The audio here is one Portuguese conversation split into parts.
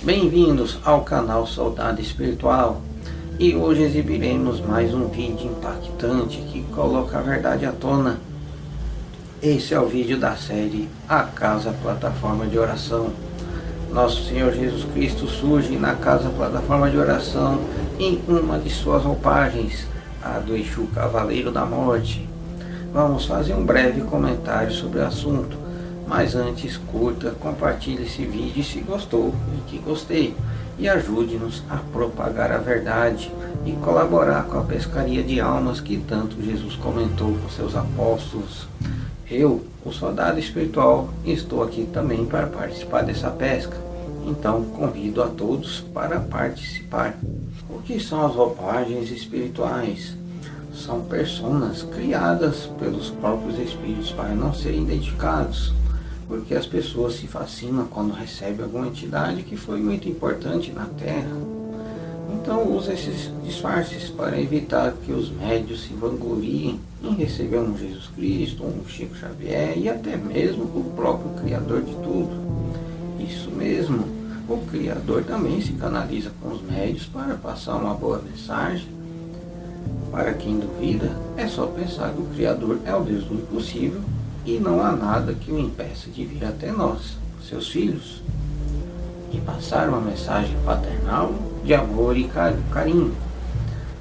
Bem-vindos ao canal Soldado Espiritual, e hoje exibiremos mais um vídeo impactante que coloca a verdade à tona. Esse é o vídeo da série A Casa Plataforma de Oração. Nosso Senhor Jesus Cristo surge na Casa Plataforma de Oração em uma de suas roupagens, a do Exu Cavaleiro da Morte. Vamos fazer um breve comentário sobre o assunto, mas antes curta, compartilhe esse vídeo se gostou e que gostei, e ajude-nos a propagar a verdade e colaborar com a pescaria de almas que tanto Jesus comentou com seus apóstolos. Eu, o soldado espiritual, estou aqui também para participar dessa pesca, então convido a todos para participar. O que são as roupagens espirituais? São personas criadas pelos próprios espíritos para não serem identificados, porque as pessoas se fascinam quando recebem alguma entidade que foi muito importante na Terra. Então usa esses disfarces para evitar que os médios se vangloriem em receber um Jesus Cristo, um Chico Xavier e até mesmo o próprio Criador de tudo. Isso mesmo, o Criador também se canaliza com os médios para passar uma boa mensagem. Para quem duvida, é só pensar que o Criador é o Deus do impossível e não há nada que o impeça de vir até nós, seus filhos, e passar uma mensagem paternal de amor e carinho.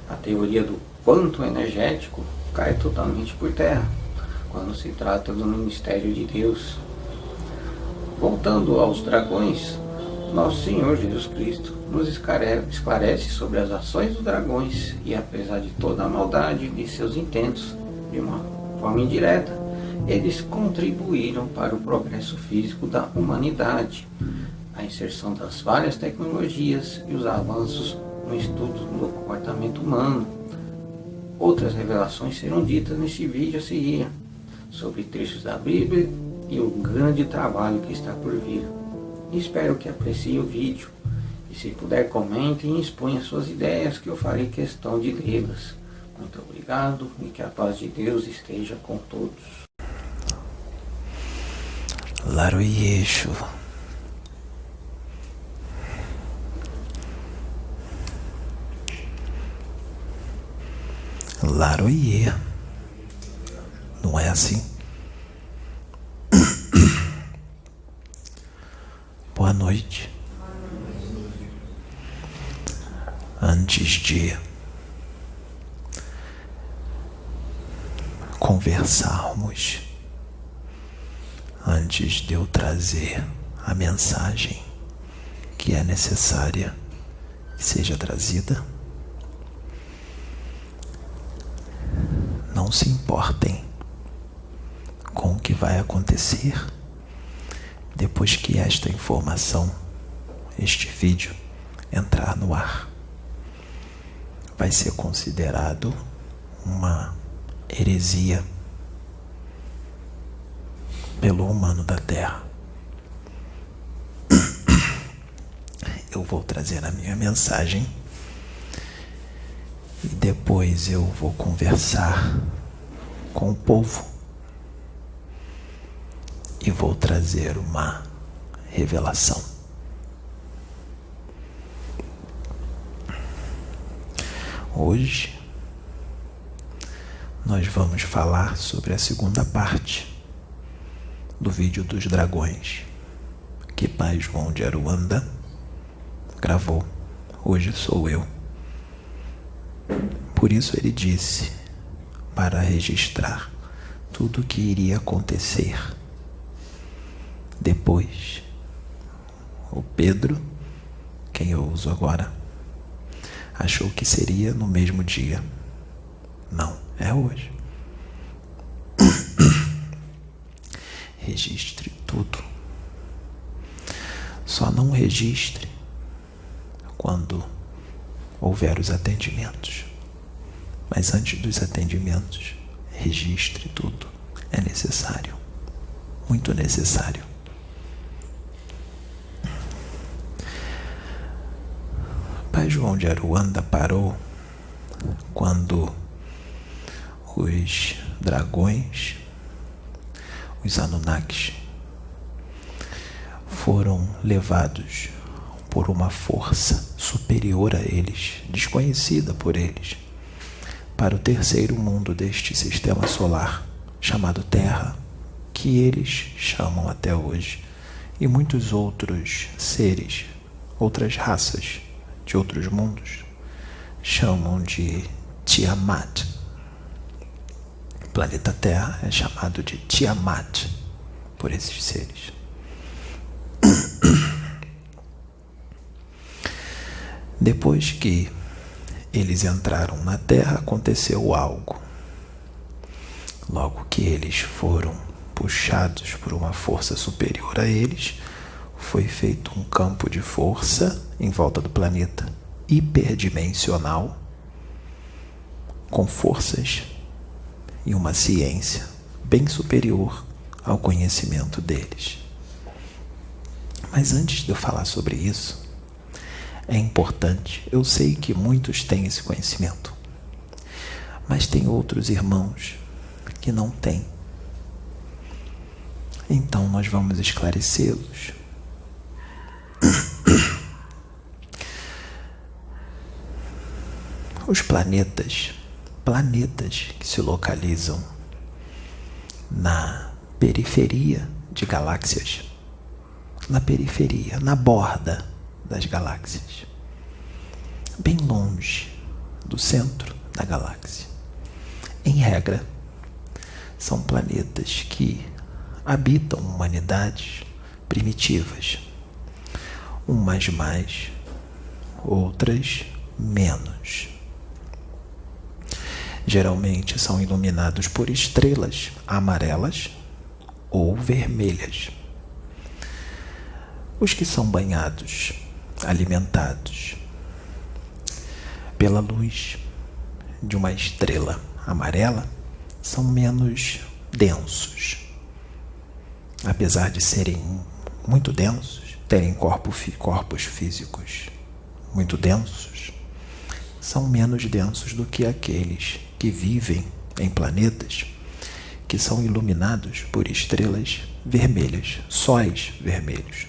A teoria do quanto energético cai totalmente por terra quando se trata do ministério de Deus. Voltando aos dragões, nosso Senhor Jesus Cristo nos esclarece sobre as ações dos dragões e, apesar de toda a maldade de seus intentos, de uma forma indireta, eles contribuíram para o progresso físico da humanidade, a inserção das várias tecnologias e os avanços no estudo do comportamento humano. Outras revelações serão ditas nesse vídeo a seguir, sobre trechos da Bíblia e o grande trabalho que está por vir. Espero que apreciem o vídeo, e se puder comentem e exponham suas ideias, que eu farei questão de lê-las. Muito obrigado e que a paz de Deus esteja com todos. Laroyeixo. Laroie. Não é assim? Boa noite. Antes de conversarmos, antes de eu trazer a mensagem que é necessária que seja trazida, não se importem com o que vai acontecer depois que esta informação, este vídeo, entrar no ar. Vai ser considerado uma heresia pelo humano da Terra. Eu vou trazer a minha mensagem e depois eu vou conversar com o povo e vou trazer uma revelação. Hoje nós vamos falar sobre a segunda parte do vídeo dos dragões que Pai João de Aruanda gravou. Hoje sou eu. Por isso ele disse para registrar tudo o que iria acontecer depois. O Pedro, quem eu uso agora, achou que seria no mesmo dia. Não, é hoje. Registre tudo. Só não registre quando houver os atendimentos. Mas antes dos atendimentos, registre tudo. É necessário. Muito necessário. Pai João de Aruanda parou quando os dragões, os Anunnakis, foram levados por uma força superior a eles, desconhecida por eles, para o terceiro mundo deste sistema solar, chamado Terra, que eles chamam até hoje, e muitos outros seres, outras raças de outros mundos, chamam de Tiamat. O planeta Terra é chamado de Tiamat por esses seres. Depois que eles entraram na Terra, aconteceu algo. Logo que eles foram puxados por uma força superior a eles, foi feito um campo de força em volta do planeta, hiperdimensional, com forças e uma ciência bem superior ao conhecimento deles. Mas antes de eu falar sobre isso, é importante, eu sei que muitos têm esse conhecimento, mas tem outros irmãos que não têm. Então nós vamos esclarecê-los. Os planetas que se localizam na periferia de galáxias, na periferia, na borda das galáxias, bem longe do centro da galáxia. Em regra, são planetas que habitam humanidades primitivas, umas mais, outras menos. Geralmente são iluminados por estrelas amarelas ou vermelhas. Os que são banhados, alimentados pela luz de uma estrela amarela são menos densos. Apesar de serem muito densos, terem corpos físicos muito densos, são menos densos do que aqueles que vivem em planetas que são iluminados por estrelas vermelhas, sóis vermelhos.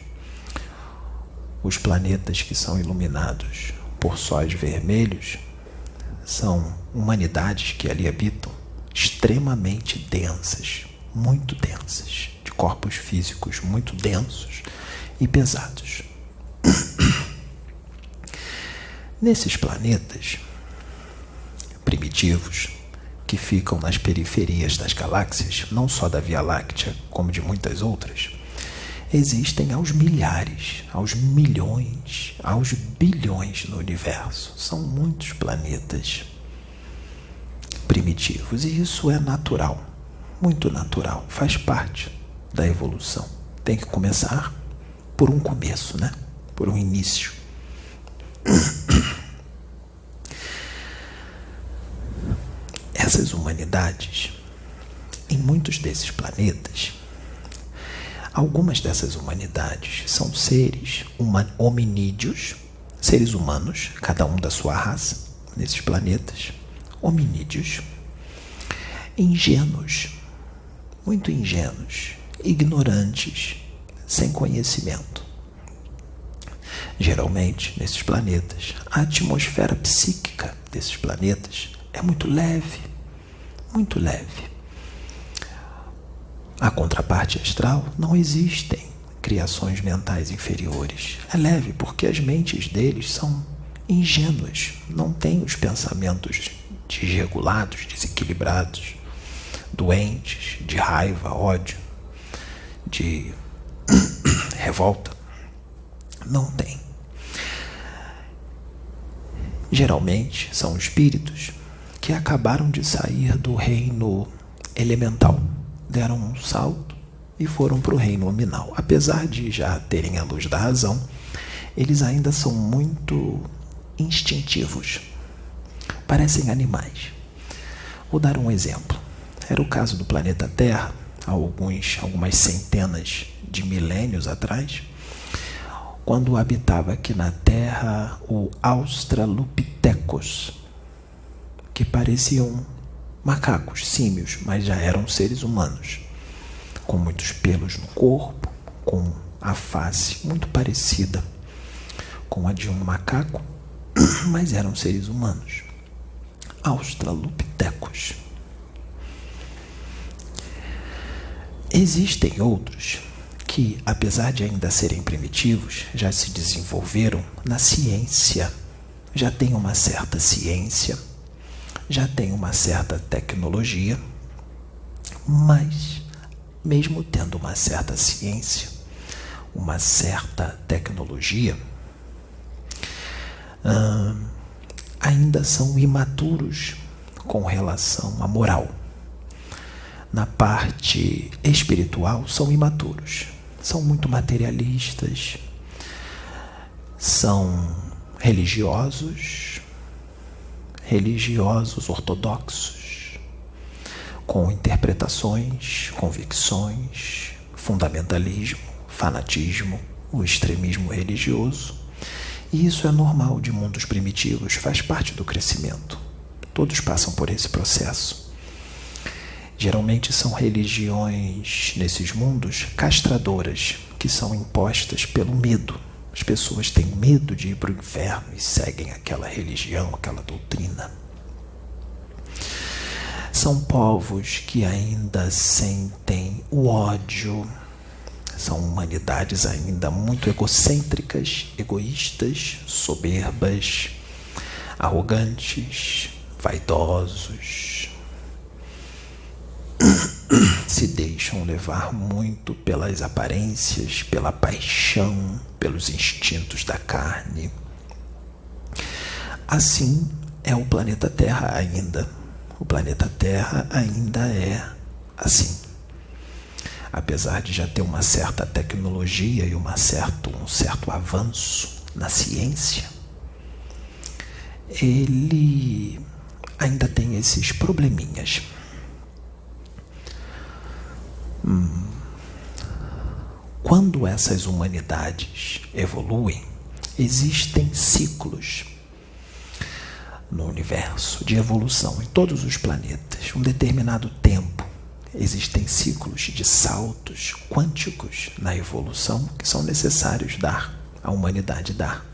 Os planetas que são iluminados por sóis vermelhos são humanidades que ali habitam extremamente densas, muito densas, de corpos físicos muito densos e pesados. Nesses planetas primitivos, que ficam nas periferias das galáxias, não só da Via Láctea, como de muitas outras, existem aos milhares, aos milhões, aos bilhões no universo. São muitos planetas primitivos, e isso é natural, muito natural, faz parte da evolução. Tem que começar por um começo, né? Por um início. Essas humanidades, em muitos desses planetas, algumas dessas humanidades são seres hominídeos, seres humanos, cada um da sua raça, nesses planetas, hominídeos, ingênuos, muito ingênuos, ignorantes, sem conhecimento. Geralmente, nesses planetas, a atmosfera psíquica desses planetas é muito leve, muito leve. A contraparte astral, não existem criações mentais inferiores. É leve porque as mentes deles são ingênuas, não têm os pensamentos desregulados, desequilibrados, doentes, de raiva, ódio, de revolta. Não tem. Geralmente são espíritos que acabaram de sair do reino elemental, deram um salto e foram para o reino nominal. Apesar de já terem a luz da razão, eles ainda são muito instintivos, parecem animais. Vou dar um exemplo. Era o caso do planeta Terra, há algumas centenas de milênios atrás, quando habitava aqui na Terra o Australopithecus, que pareciam macacos, símios, mas já eram seres humanos, com muitos pelos no corpo, com a face muito parecida com a de um macaco, mas eram seres humanos, australopitecos. Existem outros que, apesar de ainda serem primitivos, já se desenvolveram na ciência, já têm uma certa ciência, já têm uma certa tecnologia, mas, mesmo tendo uma certa ciência, uma certa tecnologia, ainda são imaturos com relação à moral. Na parte espiritual, são imaturos, são muito materialistas, são religiosos ortodoxos, com interpretações, convicções, fundamentalismo, fanatismo, o extremismo religioso. E isso é normal de mundos primitivos, faz parte do crescimento. Todos passam por esse processo. Geralmente são religiões nesses mundos castradoras, que são impostas pelo medo. As pessoas têm medo de ir para o inferno e seguem aquela religião, aquela doutrina. São povos que ainda sentem o ódio. São humanidades ainda muito egocêntricas, egoístas, soberbas, arrogantes, vaidosos. Se deixam levar muito pelas aparências, pela paixão, pelos instintos da carne. Assim é o planeta Terra ainda. O planeta Terra ainda é assim. Apesar de já ter uma certa tecnologia e um certo avanço na ciência, ele ainda tem esses probleminhas. Quando essas humanidades evoluem, existem ciclos no universo de evolução, em todos os planetas, um determinado tempo. Existem ciclos de saltos quânticos na evolução que são necessários a humanidade dar.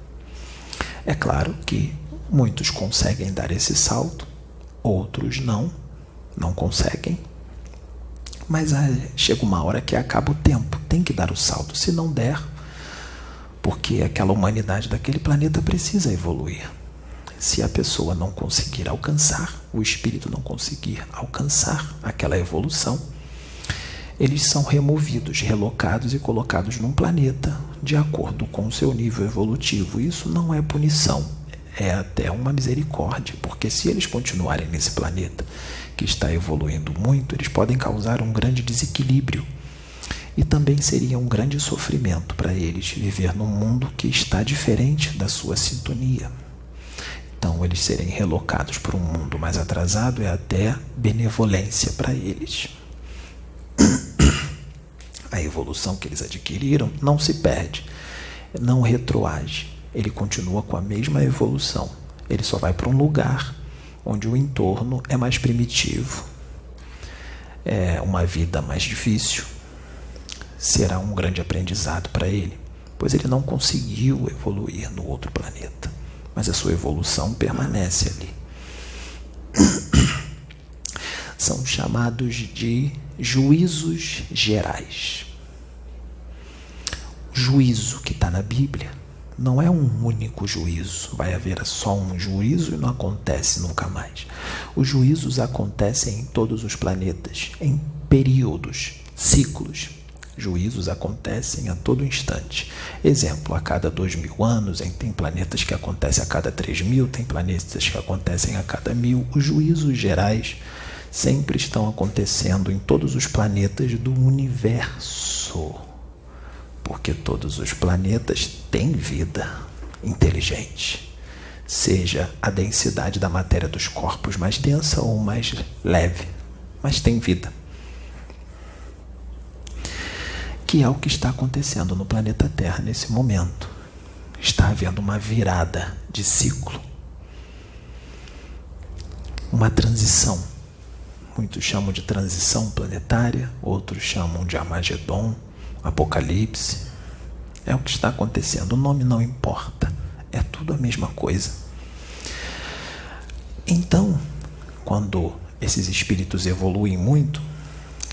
É claro que muitos conseguem dar esse salto, outros não conseguem. Mas chega uma hora que acaba o tempo, tem que dar o salto. Se não der, porque aquela humanidade daquele planeta precisa evoluir. Se a pessoa não conseguir alcançar, o espírito não conseguir alcançar aquela evolução, eles são removidos, relocados e colocados num planeta de acordo com o seu nível evolutivo. Isso não é punição, é até uma misericórdia, porque se eles continuarem nesse planeta que está evoluindo muito, eles podem causar um grande desequilíbrio e também seria um grande sofrimento para eles viver num mundo que está diferente da sua sintonia. Então, eles serem relocados para um mundo mais atrasado é até benevolência para eles. A evolução que eles adquiriram não se perde, não retroage, ele continua com a mesma evolução, ele só vai para um lugar onde o entorno é mais primitivo, é uma vida mais difícil, será um grande aprendizado para ele, pois ele não conseguiu evoluir no outro planeta, mas a sua evolução permanece ali. São chamados de juízos gerais. O juízo que está na Bíblia não é um único juízo, vai haver só um juízo e não acontece nunca mais. Os juízos acontecem em todos os planetas, em períodos, ciclos. Juízos acontecem a todo instante. Exemplo, a cada 2000 anos, tem planetas que acontecem a cada 3000, tem planetas que acontecem a cada 1000. Os juízos gerais sempre estão acontecendo em todos os planetas do universo. Porque todos os planetas têm vida inteligente, seja a densidade da matéria dos corpos mais densa ou mais leve, mas tem vida. Que é o que está acontecendo no planeta Terra nesse momento. Está havendo uma virada de ciclo, uma transição. Muitos chamam de transição planetária, outros chamam de Armagedon, Apocalipse. É o que está acontecendo, o nome não importa, tudo a mesma coisa. Então, quando esses espíritos evoluem muito,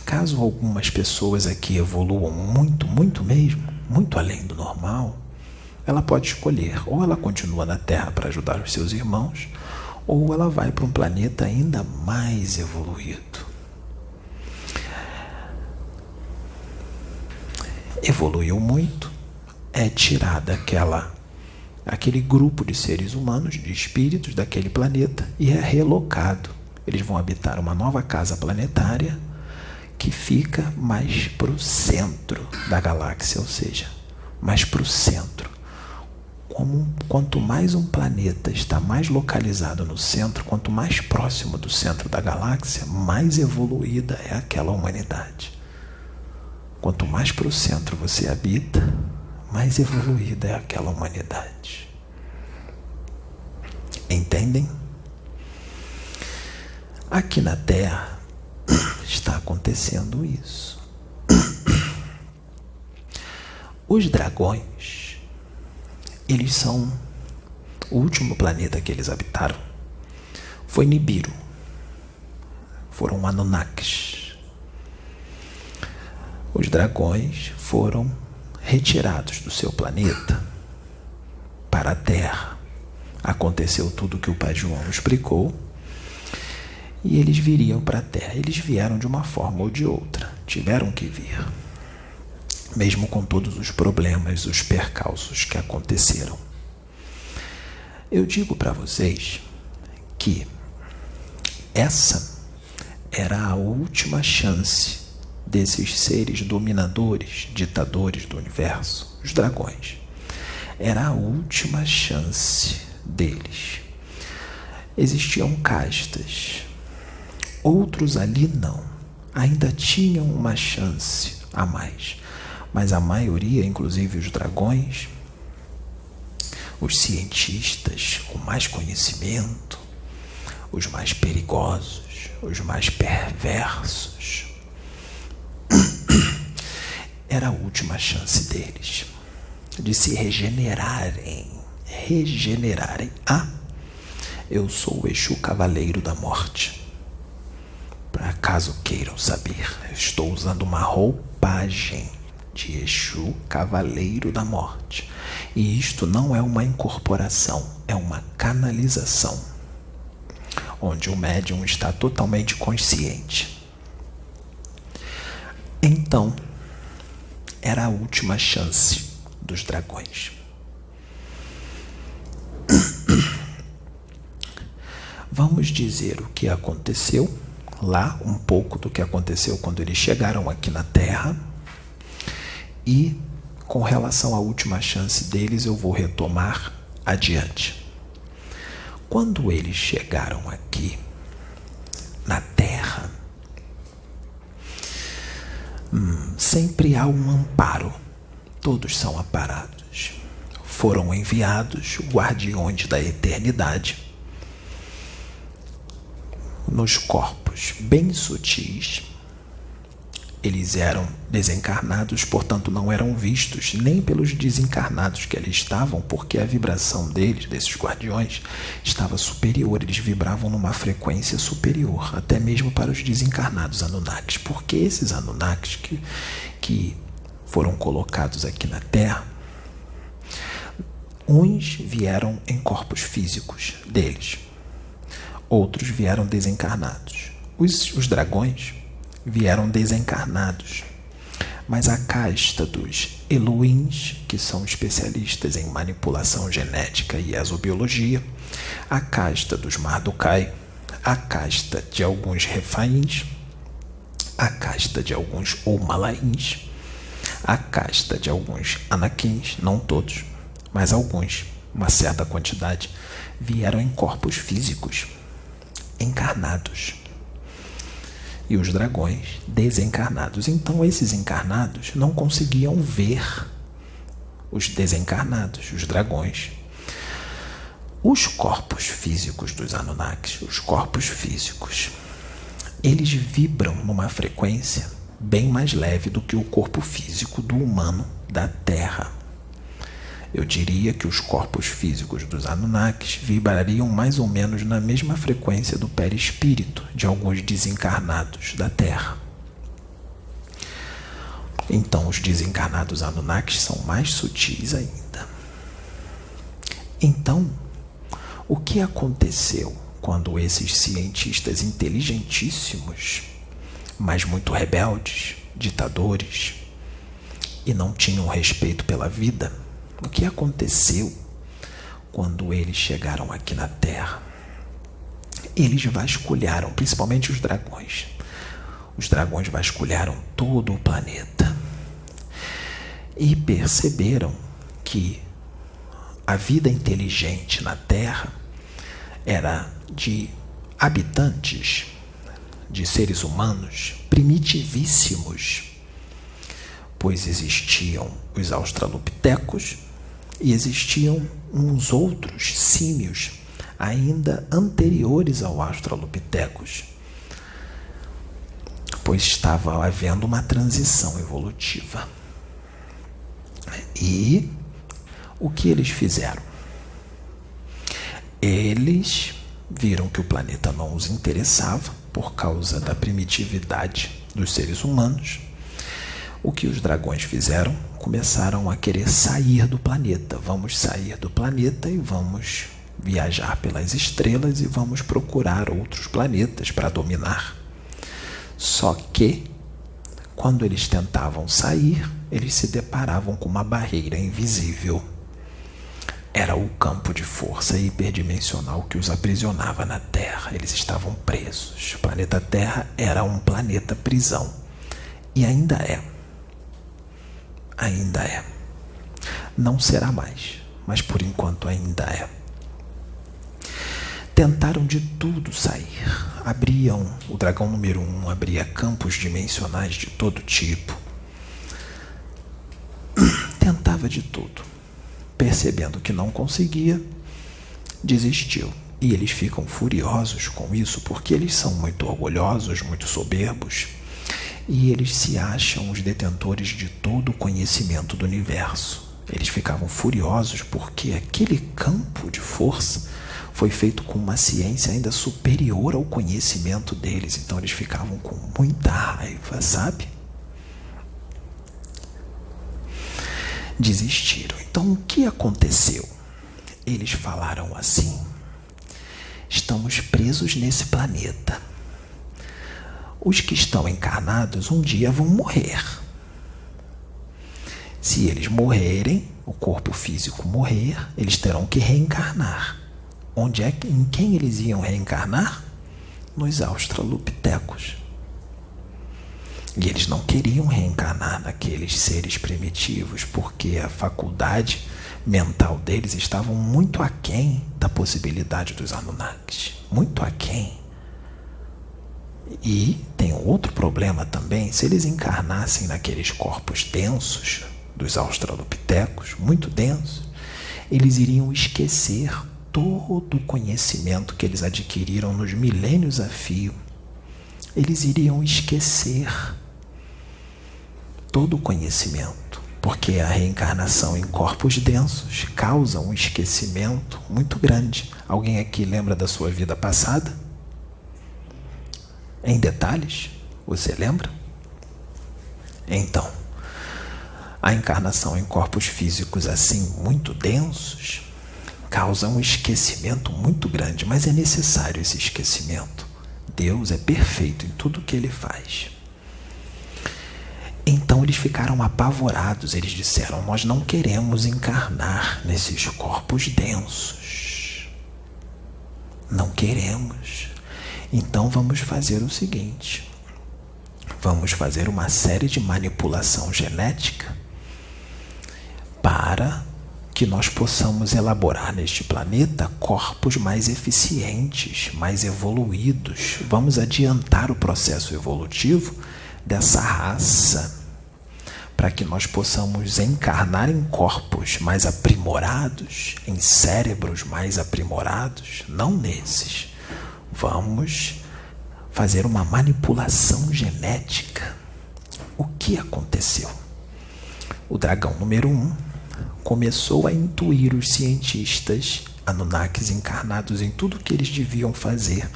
caso algumas pessoas aqui evoluam muito, muito mesmo, muito além do normal, ela pode escolher, ou ela continua na Terra para ajudar os seus irmãos, ou ela vai para um planeta ainda mais evoluído. Evoluiu muito, é tirada aquele grupo de seres humanos, de espíritos daquele planeta, e é relocado. Eles vão habitar uma nova casa planetária que fica mais para o centro da galáxia, ou seja, mais para o centro. Quanto mais um planeta está mais localizado no centro, quanto mais próximo do centro da galáxia, mais evoluída é aquela humanidade. Quanto mais para o centro você habita, mais evoluída é aquela humanidade. Entendem? Aqui na Terra está acontecendo isso. Os dragões, eles são... O último planeta que eles habitaram foi Nibiru. Foram Anunnakis. Os dragões foram retirados do seu planeta para a Terra. Aconteceu tudo o que o Pai João explicou e eles viriam para a Terra. Eles vieram de uma forma ou de outra, tiveram que vir, mesmo com todos os problemas, os percalços que aconteceram. Eu digo para vocês que essa era a última chance desses seres dominadores, ditadores do universo, os dragões. Era a última chance deles. Existiam castas. Outros ali não. Ainda tinham uma chance a mais. Mas a maioria, inclusive os dragões, os cientistas com mais conhecimento, os mais perigosos, os mais perversos, era a última chance deles de se regenerarem. Eu sou o Exu Cavaleiro da Morte. Para caso queiram saber, eu estou usando uma roupagem de Exu Cavaleiro da Morte. E isto não é uma incorporação, é uma canalização, onde o médium está totalmente consciente. Então, era a última chance dos dragões. Vamos dizer o que aconteceu lá, um pouco do que aconteceu quando eles chegaram aqui na Terra. E, com relação à última chance deles, eu vou retomar adiante. Quando eles chegaram aqui na Terra, sempre há um amparo. Todos são amparados. Foram enviados guardiões da eternidade nos corpos bem sutis. Eles eram desencarnados, portanto não eram vistos nem pelos desencarnados que ali estavam, porque a vibração deles, desses guardiões, estava superior. Eles vibravam numa frequência superior, até mesmo para os desencarnados Anunnakis, porque esses Anunnakis que foram colocados aqui na Terra, uns vieram em corpos físicos deles, outros vieram desencarnados. Os dragões vieram desencarnados, mas a casta dos Elohims, que são especialistas em manipulação genética e exobiologia, a casta dos Mardukai, a casta de alguns Refaíns, a casta de alguns Omalaíns, a casta de alguns Anakins, não todos, mas alguns, uma certa quantidade, vieram em corpos físicos, encarnados. E os dragões desencarnados. Então esses encarnados não conseguiam ver os desencarnados, os dragões. Os corpos físicos dos Anunnakis, os corpos físicos, eles vibram numa frequência bem mais leve do que o corpo físico do humano da Terra. Eu diria que os corpos físicos dos Anunnakis vibrariam mais ou menos na mesma frequência do perispírito de alguns desencarnados da Terra. Então, os desencarnados Anunnakis são mais sutis ainda. Então, o que aconteceu quando esses cientistas inteligentíssimos, mas muito rebeldes, ditadores, e não tinham respeito pela vida, o que aconteceu quando eles chegaram aqui na Terra? Eles vasculharam, principalmente os dragões. Os dragões vasculharam todo o planeta e perceberam que a vida inteligente na Terra era de habitantes, de seres humanos primitivíssimos, pois existiam os australopitecos e existiam uns outros símios ainda anteriores ao australopitecos, pois estava havendo uma transição evolutiva. E o que eles fizeram? Eles viram que o planeta não os interessava por causa da primitividade dos seres humanos. O que os dragões fizeram? Começaram a querer sair do planeta. Vamos sair do planeta e vamos viajar pelas estrelas e vamos procurar outros planetas para dominar. Só que, quando eles tentavam sair, eles se deparavam com uma barreira invisível. Era o campo de força hiperdimensional que os aprisionava na Terra. Eles estavam presos. O planeta Terra era um planeta prisão. E ainda é. Ainda é. Não será mais, mas por enquanto ainda é. Tentaram de tudo sair. O dragão número 1 abria campos dimensionais de todo tipo. Tentava de tudo. Percebendo que não conseguia, desistiu. E eles ficam furiosos com isso, porque eles são muito orgulhosos, muito soberbos, e eles se acham os detentores de todo o conhecimento do universo. Eles ficavam furiosos porque aquele campo de força foi feito com uma ciência ainda superior ao conhecimento deles. Então eles ficavam com muita raiva, sabe? Desistiram. Então o que aconteceu? Eles falaram assim: estamos presos nesse planeta. Os que estão encarnados um dia vão morrer. Se eles morrerem, o corpo físico morrer, eles terão que reencarnar. Em quem eles iam reencarnar? Nos australopitecos. E eles não queriam reencarnar naqueles seres primitivos, porque a faculdade mental deles estava muito aquém da possibilidade dos Anunnakis. Muito aquém. E tem outro problema também: se eles encarnassem naqueles corpos densos dos australopitecos, muito densos, eles iriam esquecer todo o conhecimento que eles adquiriram nos milênios a fio. Eles iriam esquecer todo o conhecimento, porque a reencarnação em corpos densos causa um esquecimento muito grande. Alguém aqui lembra da sua vida passada? Em detalhes? Você lembra? Então, a encarnação em corpos físicos assim muito densos causa um esquecimento muito grande, mas é necessário esse esquecimento. Deus é perfeito em tudo o que Ele faz. Então eles ficaram apavorados. Eles disseram: nós não queremos encarnar nesses corpos densos. Não queremos. Então vamos fazer o seguinte: vamos fazer uma série de manipulação genética para que nós possamos elaborar neste planeta corpos mais eficientes, mais evoluídos. Vamos adiantar o processo evolutivo dessa raça, para que nós possamos encarnar em corpos mais aprimorados, em cérebros mais aprimorados, não nesses. Vamos fazer uma manipulação genética. O que aconteceu? O dragão número 1 começou a intuir os cientistas Anunnakis encarnados em tudo que eles deviam fazer,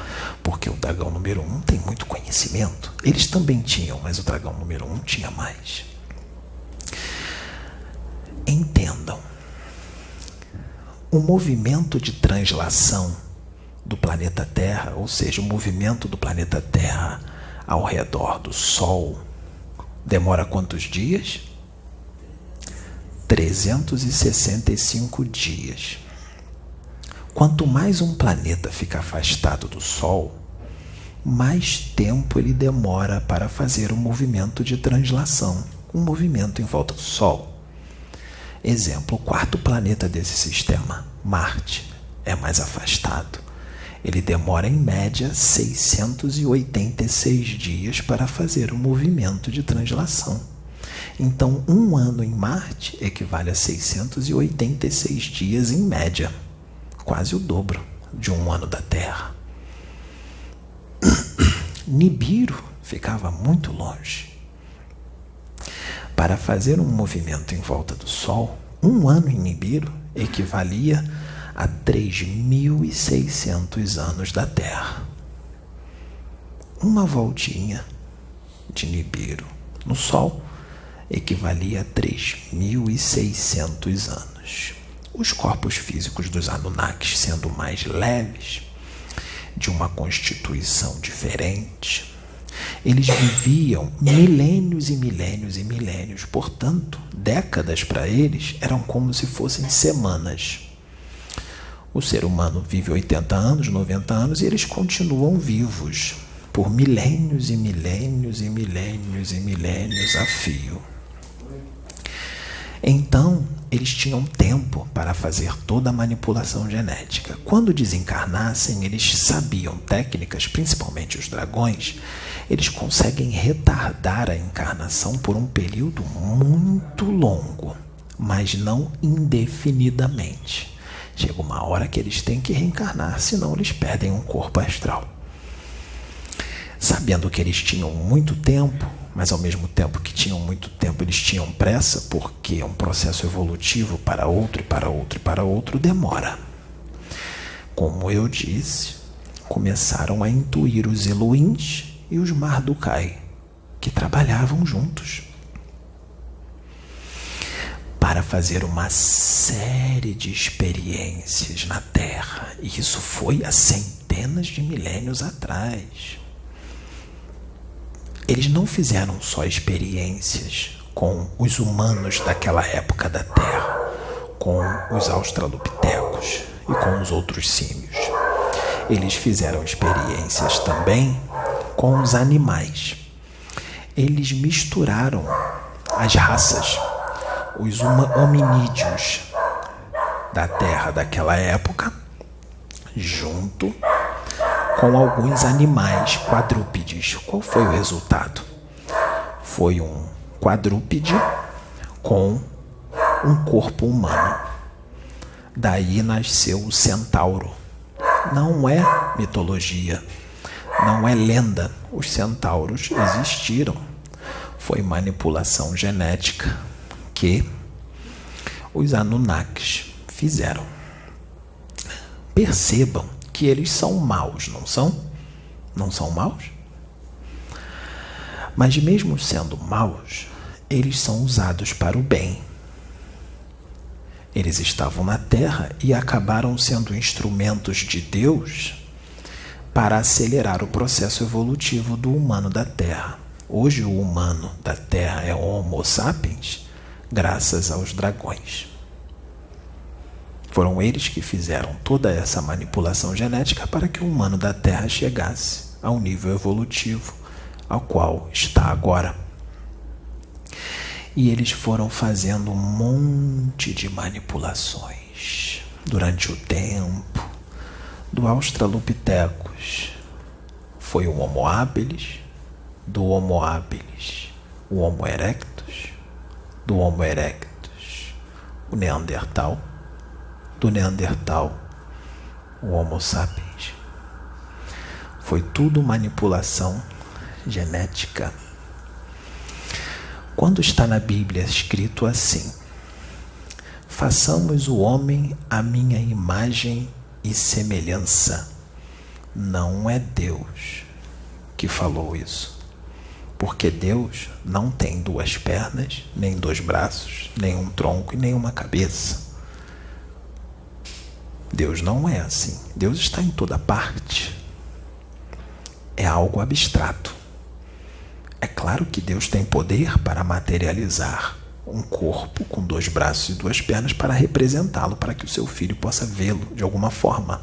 porque o dragão número 1 tem muito conhecimento. Eles também tinham, mas o dragão número 1 tinha mais. Entendam, o movimento de translação do planeta Terra, ou seja, o movimento do planeta Terra ao redor do Sol, demora quantos dias? 365 dias. Quanto mais um planeta fica afastado do Sol, mais tempo ele demora para fazer o movimento de translação, um movimento em volta do Sol. Exemplo, o quarto planeta desse sistema, Marte, é mais afastado. Ele demora em média 686 dias para fazer o movimento de translação. Então, um ano em Marte equivale a 686 dias em média, quase o dobro de um ano da Terra. Nibiru ficava muito longe. Para fazer um movimento em volta do Sol, um ano em Nibiru equivalia a 3.600 anos da Terra. Uma voltinha de Nibiru no Sol equivalia a 3.600 anos. Os corpos físicos dos Anunnakis sendo mais leves, de uma constituição diferente, eles viviam milênios e milênios e milênios. Portanto, décadas para eles eram como se fossem semanas. O ser humano vive 80 anos, 90 anos e eles continuam vivos por milênios e milênios e milênios e milênios a fio. Então, eles tinham tempo para fazer toda a manipulação genética. Quando desencarnassem, eles sabiam técnicas, principalmente os dragões, eles conseguem retardar a encarnação por um período muito longo, mas não indefinidamente. Chega uma hora que eles têm que reencarnar, senão eles perdem um corpo astral. Sabendo que eles tinham muito tempo, mas ao mesmo tempo que tinham muito tempo, eles tinham pressa, porque um processo evolutivo para outro e para outro e para outro demora. Como eu disse, começaram a intuir os Elohims e os Mardukai, que trabalhavam juntos para fazer uma série de experiências na Terra. E isso foi há centenas de milênios atrás. Eles não fizeram só experiências com os humanos daquela época da Terra, com os australopitecos e com os outros símios. Eles fizeram experiências também com os animais. Eles misturaram as raças, os hominídeos da Terra daquela época, junto com alguns animais quadrúpedes. Qual foi o resultado? Foi um quadrúpede com um corpo humano. Daí nasceu o centauro. Não é mitologia, não é lenda. Os centauros existiram. Foi manipulação genética que os Anunnakis fizeram. Percebam que eles são maus, não são? Não são maus? Mas mesmo sendo maus, eles são usados para o bem. Eles estavam na Terra e acabaram sendo instrumentos de Deus para acelerar o processo evolutivo do humano da Terra. Hoje o humano da Terra é Homo sapiens, graças aos dragões. Foram eles que fizeram toda essa manipulação genética para que o humano da Terra chegasse ao nível evolutivo ao qual está agora. E eles foram fazendo um monte de manipulações durante o tempo. Do Australopithecus foi o Homo habilis, do Homo habilis o Homo erectus, do Homo erectus o Neandertal, do Neandertal o Homo sapiens. Foi tudo manipulação genética. Quando está na Bíblia escrito assim: façamos o homem à minha imagem e semelhança. Não é Deus que falou isso, porque Deus não tem 2 pernas, nem 2 braços, nem um tronco e nem uma cabeça. Deus não é assim. Deus está em toda parte. É algo abstrato. É claro que Deus tem poder para materializar um corpo com 2 braços e 2 pernas para representá-lo, para que o seu filho possa vê-lo de alguma forma.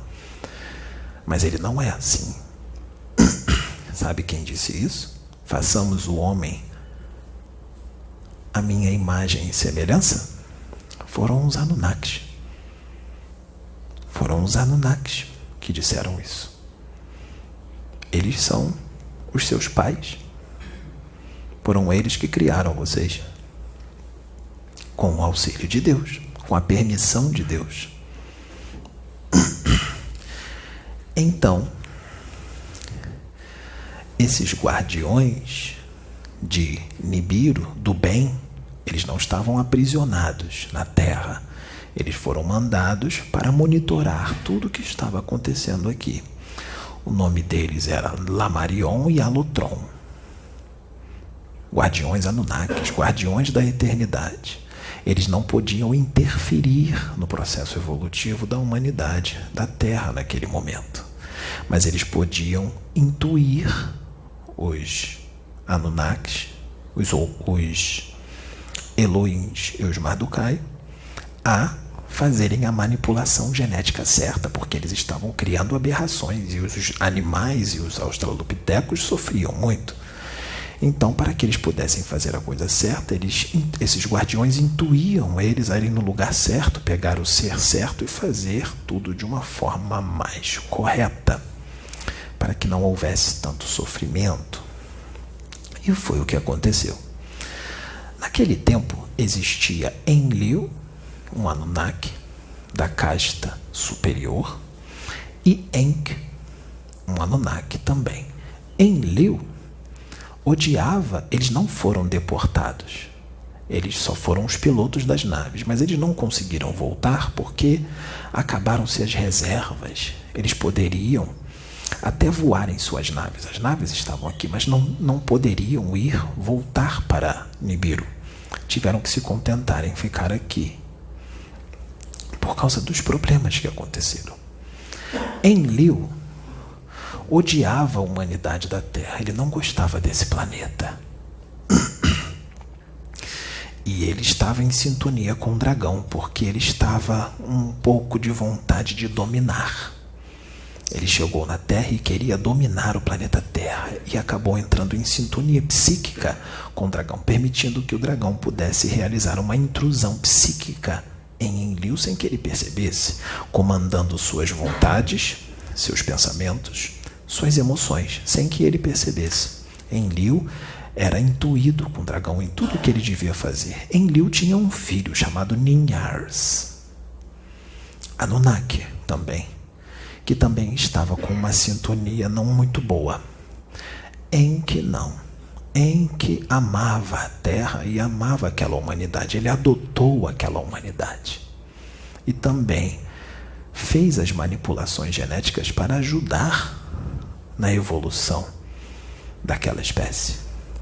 Mas ele não é assim. Sabe quem disse isso? Façamos o homem à minha imagem e semelhança? Foram os Anunnakis. Foram os Anunnakis que disseram isso. Eles são os seus pais. Foram eles que criaram vocês. Com o auxílio de Deus, com a permissão de Deus. Então, esses guardiões de Nibiru, do bem, eles não estavam aprisionados na Terra. Eles foram mandados para monitorar tudo o que estava acontecendo aqui. O nome deles era Lamarion e Alotron. Guardiões Anunnakis, guardiões da eternidade. Eles não podiam interferir no processo evolutivo da humanidade, da Terra naquele momento. Mas eles podiam intuir os Anunnakis, os Elohims e os Mardukai a fazerem a manipulação genética certa, porque eles estavam criando aberrações e os animais e os australopitecos sofriam muito. Então, para que eles pudessem fazer a coisa certa, esses guardiões intuíam eles a irem no lugar certo, pegar o ser certo e fazer tudo de uma forma mais correta, para que não houvesse tanto sofrimento. E foi o que aconteceu. Naquele tempo, existia Enlil, um Anunnaki da casta superior, e Enk, um Anunnaki também. Enlil odiava, eles não foram deportados. Eles só foram os pilotos das naves, mas eles não conseguiram voltar porque acabaram-se as reservas. Eles poderiam até voar em suas naves. As naves estavam aqui, mas não poderiam voltar para Nibiru. Tiveram que se contentar em ficar aqui por causa dos problemas que aconteceram. Enlil odiava a humanidade da Terra. Ele não gostava desse planeta. E ele estava em sintonia com o dragão, porque ele estava um pouco de vontade de dominar. Ele chegou na Terra e queria dominar o planeta Terra e acabou entrando em sintonia psíquica com o dragão, permitindo que o dragão pudesse realizar uma intrusão psíquica em Enlil sem que ele percebesse, comandando suas vontades, seus pensamentos, suas emoções, sem que ele percebesse. Enlil era intuído com o dragão em tudo o que ele devia fazer. Enlil tinha um filho chamado Ninyars, Anunnaki também, que também estava com uma sintonia não muito boa. Enki não. Enki amava a Terra e amava aquela humanidade. Ele adotou aquela humanidade. E também fez as manipulações genéticas para ajudar na evolução daquela espécie.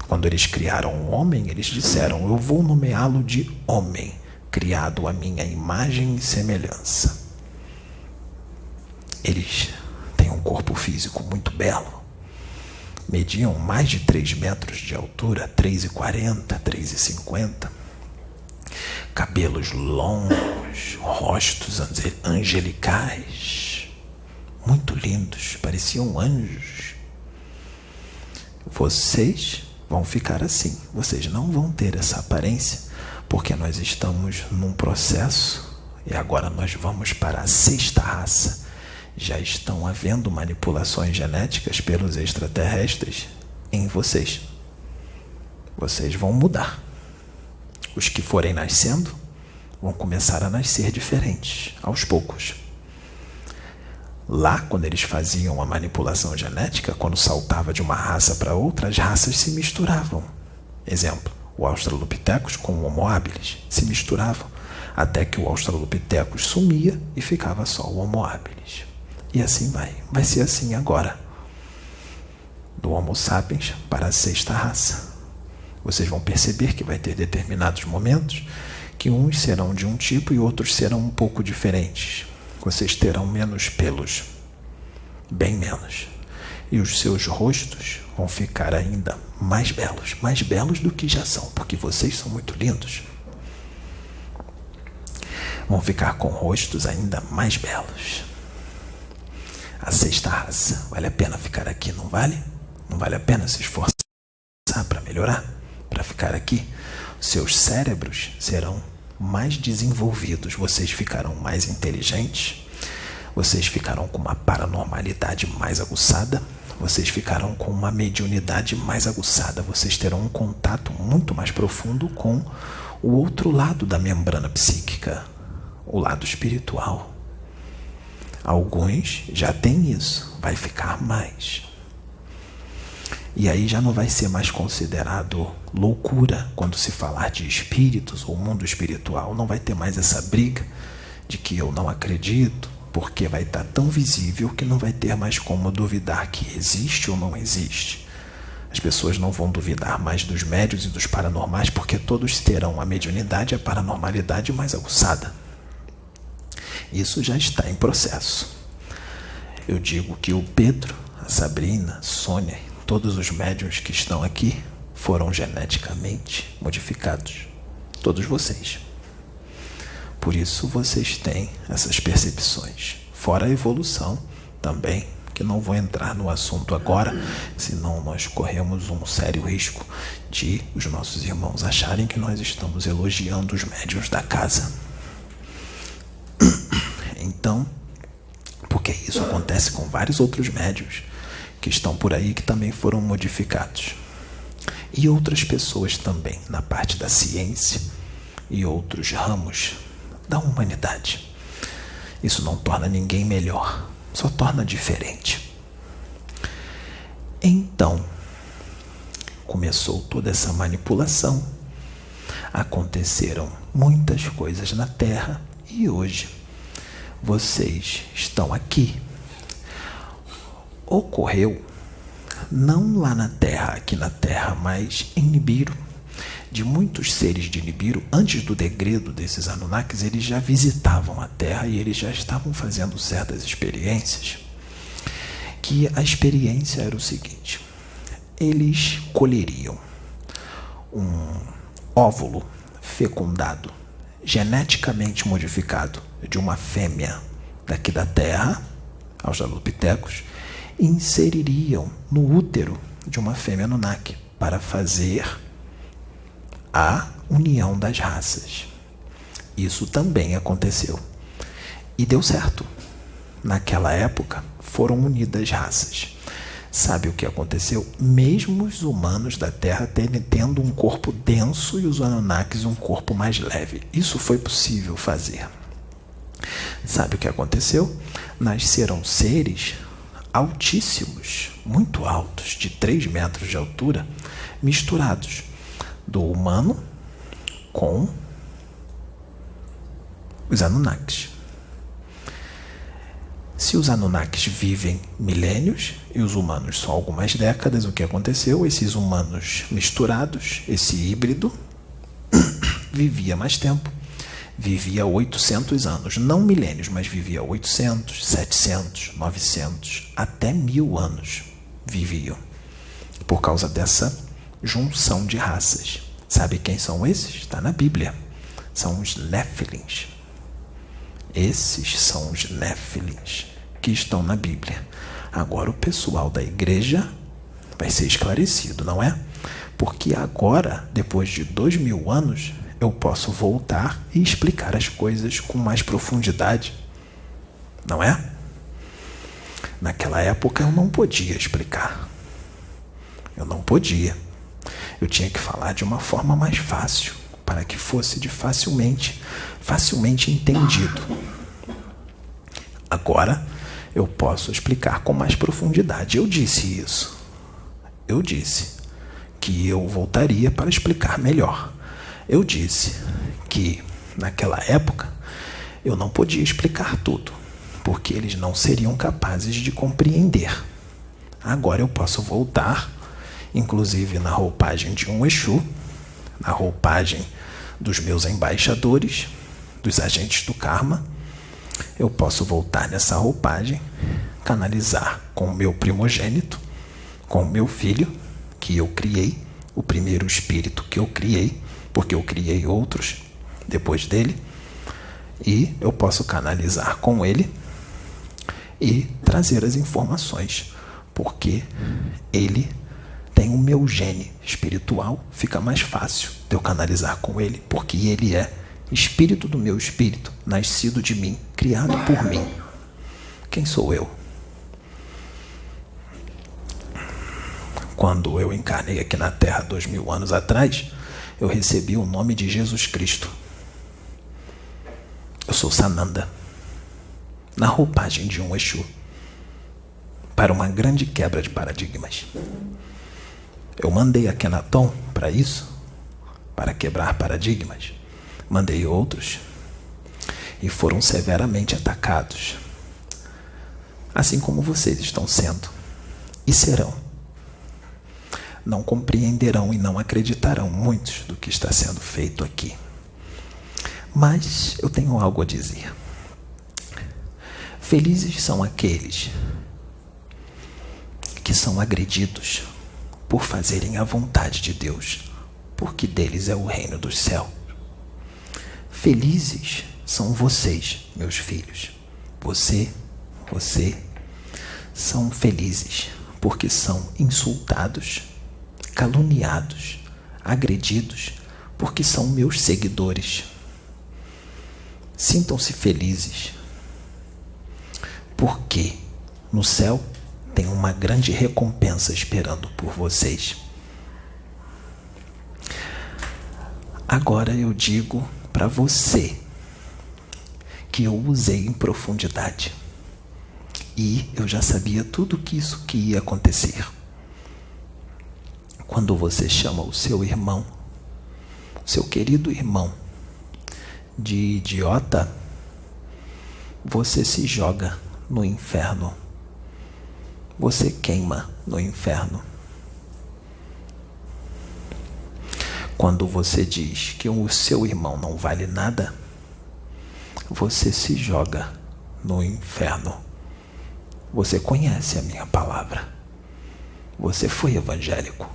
Quando eles criaram um homem, eles disseram: eu vou nomeá-lo de homem, criado à minha imagem e semelhança. Eles têm um corpo físico muito belo. Mediam mais de 3 metros de altura, 3,40, 3,50. Cabelos longos, rostos angelicais, muito lindos, pareciam anjos. Vocês vão ficar assim, vocês não vão ter essa aparência, porque nós estamos num processo e agora nós vamos para a 6ª raça. Já estão havendo manipulações genéticas pelos extraterrestres em vocês. Vocês vão mudar. Os que forem nascendo vão começar a nascer diferentes, aos poucos. Lá, quando eles faziam a manipulação genética, quando saltava de uma raça para outra, as raças se misturavam. Exemplo, o Australopithecus com o Homo habilis se misturavam. até que o Australopithecus sumia e ficava só o Homo habilis. E assim vai ser assim agora, do Homo sapiens para a sexta raça. Vocês vão perceber que vai ter determinados momentos que uns serão de um tipo e outros serão um pouco diferentes. Vocês terão menos pelos, bem menos. E os seus rostos vão ficar ainda mais belos do que já são, porque vocês são muito lindos. Vão ficar com rostos ainda mais belos. A sexta raça, vale a pena ficar aqui, não vale? Não vale a pena se esforçar para melhorar, para ficar aqui? Seus cérebros serão mais desenvolvidos, vocês ficarão mais inteligentes, vocês ficarão com uma paranormalidade mais aguçada, vocês ficarão com uma mediunidade mais aguçada, vocês terão um contato muito mais profundo com o outro lado da membrana psíquica, o lado espiritual. Alguns já têm isso, vai ficar mais. E aí já não vai ser mais considerado loucura quando se falar de espíritos ou mundo espiritual. Não vai ter mais essa briga de que eu não acredito, porque vai estar tão visível que não vai ter mais como duvidar que existe ou não existe. As pessoas não vão duvidar mais dos médiuns e dos paranormais, porque todos terão a mediunidade e a paranormalidade mais aguçada. Isso já está em processo. Eu digo que o Pedro, a Sabrina, a Sônia, todos os médiuns que estão aqui foram geneticamente modificados. Todos vocês. Por isso vocês têm essas percepções. Fora a evolução também, que não vou entrar no assunto agora, senão nós corremos um sério risco de os nossos irmãos acharem que nós estamos elogiando os médiuns da casa. Então, porque isso acontece com vários outros médiuns que estão por aí que também foram modificados. E outras pessoas também na parte da ciência e outros ramos da humanidade. Isso não torna ninguém melhor, só torna diferente. Então, começou toda essa manipulação. Aconteceram muitas coisas na Terra e hoje vocês estão aqui. Ocorreu, não lá na Terra, aqui na Terra, mas em Nibiru. De muitos seres de Nibiru, antes do degredo desses Anunnakis, eles já visitavam a Terra e eles já estavam fazendo certas experiências. Que a experiência era o seguinte: eles colheriam um óvulo fecundado, geneticamente modificado, de uma fêmea daqui da Terra, Australopithecus, e inseririam no útero de uma fêmea Anunnaki para fazer a união das raças. Isso também aconteceu. E deu certo. Naquela época foram unidas raças. Sabe o que aconteceu? Mesmo os humanos da Terra tendo um corpo denso e os Anunnakis um corpo mais leve. Isso foi possível fazer. Sabe o que aconteceu? Nasceram seres altíssimos, muito altos, de 3 metros de altura, misturados do humano com os Anunnakis. Se os Anunnakis vivem milênios e os humanos só algumas décadas, o que aconteceu? Esses humanos misturados, esse híbrido, vivia mais tempo. Vivia 800 anos, não milênios, mas vivia 800, 700, 900, até 1000 anos viviam. Por causa dessa junção de raças. Sabe quem são esses? Está na Bíblia. São os Néfilins. Esses são os Néfilins que estão na Bíblia. Agora o pessoal da igreja vai ser esclarecido, não é? Porque agora, depois de 2000 anos, eu posso voltar e explicar as coisas com mais profundidade, não é? Naquela época eu não podia explicar. Eu não podia. Eu tinha que falar de uma forma mais fácil, para que fosse facilmente entendido. Agora eu posso explicar com mais profundidade. Eu disse isso. Eu disse que eu voltaria para explicar melhor. Eu disse que Naquela época, eu não podia explicar tudo, porque eles não seriam capazes de compreender. Agora eu posso voltar, inclusive na roupagem de um Exu, na roupagem dos meus embaixadores, dos agentes do karma. Eu posso voltar nessa roupagem, canalizar com o meu primogênito, com o meu filho, que eu criei, o primeiro espírito que eu criei, porque eu criei outros depois dele, e eu posso canalizar com ele e trazer as informações, porque ele tem o meu gene espiritual, fica mais fácil de eu canalizar com ele, porque ele é espírito do meu espírito, nascido de mim, criado por mim. Quem sou eu? Quando eu encarnei aqui na Terra 2000 anos atrás, eu recebi o nome de Jesus Cristo. Eu sou Sananda, na roupagem de um Exu, para uma grande quebra de paradigmas. Eu mandei a Kenaton para isso, para quebrar paradigmas. Mandei outros e foram severamente atacados, assim como vocês estão sendo e serão. Não compreenderão e não acreditarão muitos do que está sendo feito aqui. Mas eu tenho algo a dizer. Felizes são aqueles que são agredidos por fazerem a vontade de Deus, porque deles é o reino dos céus. Felizes são vocês, meus filhos. Você são felizes porque são insultados, caluniados, agredidos, porque são meus seguidores. Sintam-se felizes, porque no céu tem uma grande recompensa esperando por vocês. Agora eu digo para você que eu usei em profundidade e eu já sabia tudo isso que ia acontecer. Quando você chama o seu irmão, seu querido irmão, de idiota, você se joga no inferno. Você queima no inferno. Quando você diz que o seu irmão não vale nada, você se joga no inferno. Você conhece a minha palavra. Você foi evangélico.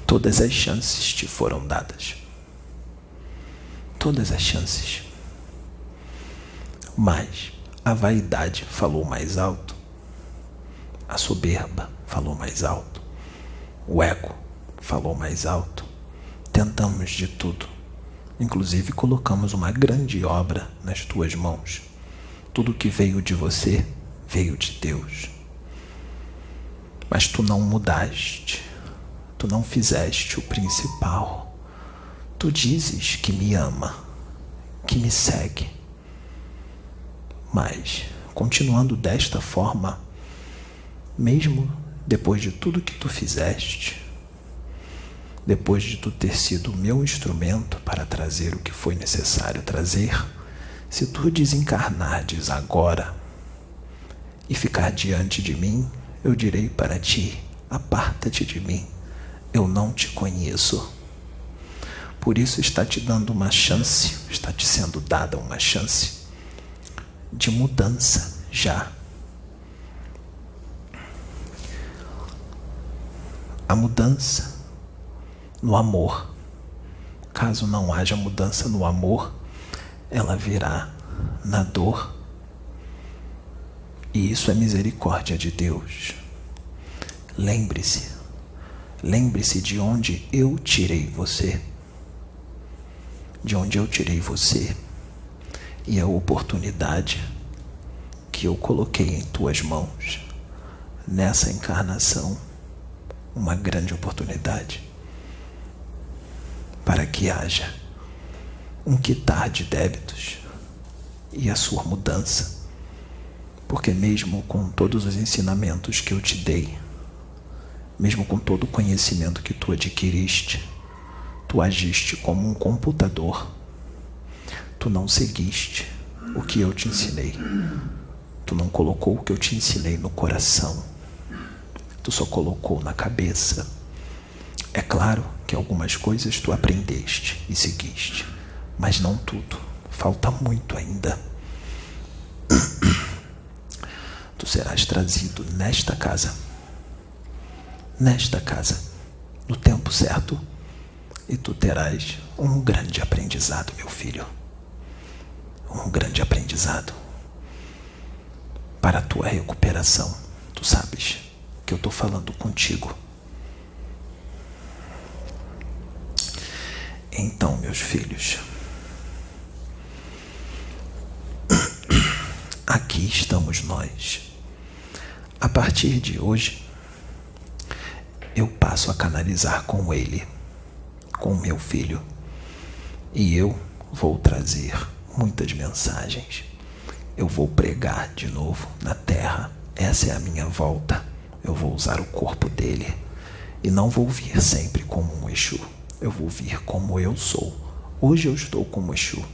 Todas as chances te foram dadas. Todas as chances. Mas a vaidade falou mais alto. A soberba falou mais alto. O ego falou mais alto. Tentamos de tudo. Inclusive colocamos uma grande obra nas tuas mãos. Tudo que veio de você veio de Deus. Mas tu não mudaste. Tu não fizeste o principal. Tu dizes que me ama, que me segue. Mas, continuando desta forma, mesmo depois de tudo que tu fizeste, depois de tu ter sido o meu instrumento para trazer o que foi necessário trazer, se tu desencarnares agora e ficar diante de mim, eu direi para ti: aparta-te de mim, eu não te conheço. Por isso está te dando uma chance, está te sendo dada uma chance de mudança já. A mudança no amor. Caso não haja mudança no amor, ela virá na dor. E isso é misericórdia de Deus. Lembre-se de onde eu tirei você. De onde eu tirei você. E a oportunidade que eu coloquei em tuas mãos nessa encarnação, uma grande oportunidade para que haja um quitar de débitos e a sua mudança, porque mesmo com todos os ensinamentos que eu te dei, mesmo com todo o conhecimento que tu adquiriste, Tu agiste como um computador. Tu não seguiste o que eu te ensinei. Tu não colocou o que eu te ensinei no coração. Tu só colocou na cabeça. É claro que algumas coisas tu aprendeste e seguiste, mas não tudo. Falta muito ainda. Tu serás trazido nesta casa, no tempo certo, e tu terás um grande aprendizado, meu filho. Um grande aprendizado para a tua recuperação. Tu sabes que eu estou falando contigo. Então, meus filhos, aqui estamos nós. A partir de hoje, eu passo a canalizar com ele, com meu filho, e eu vou trazer muitas mensagens. Eu vou pregar de novo na terra. Essa é a minha volta. Eu vou usar o corpo dele e não vou vir sempre como um Exu. Eu vou vir como eu sou. Hoje eu estou como Exu,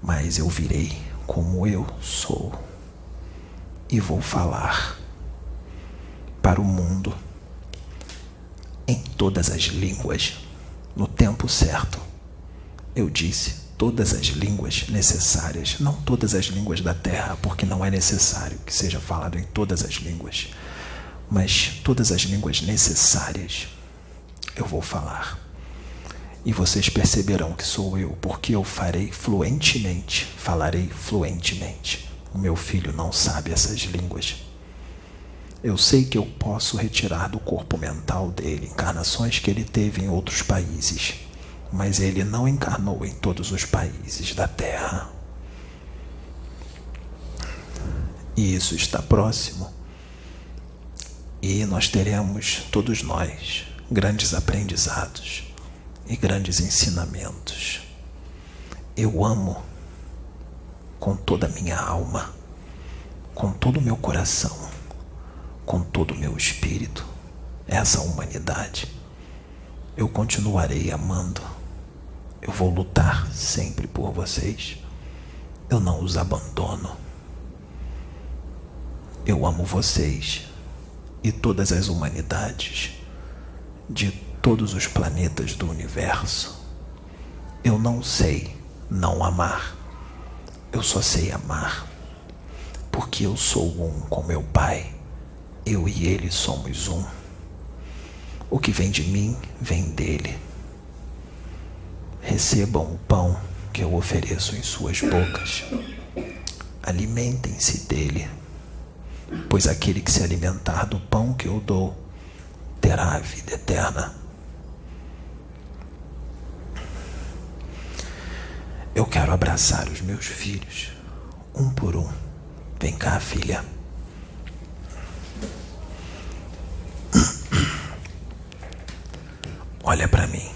mas eu virei como eu sou e vou falar para o mundo em todas as línguas, no tempo certo. Eu disse todas as línguas necessárias, não todas as línguas da terra, porque não é necessário que seja falado em todas as línguas, mas todas as línguas necessárias eu vou falar. E vocês perceberão que sou eu, porque eu falarei fluentemente. O meu filho não sabe essas línguas. Eu sei que eu posso retirar do corpo mental dele encarnações que ele teve em outros países, mas ele não encarnou em todos os países da Terra. E isso está próximo. E nós teremos, todos nós, grandes aprendizados e grandes ensinamentos. Eu amo com toda a minha alma, com todo o meu coração, com todo o meu espírito, essa humanidade. Eu continuarei amando. Eu vou lutar sempre por vocês. Eu não os abandono. Eu amo vocês e todas as humanidades de todos os planetas do universo. Eu não sei não amar. Eu só sei amar, porque eu sou um com meu Pai. Eu e ele somos um. O que vem de mim, vem dele. Recebam o pão que eu ofereço em suas bocas. Alimentem-se dele, pois aquele que se alimentar do pão que eu dou terá a vida eterna. Eu quero abraçar os meus filhos, um por um. Vem cá, filha. Olha para mim.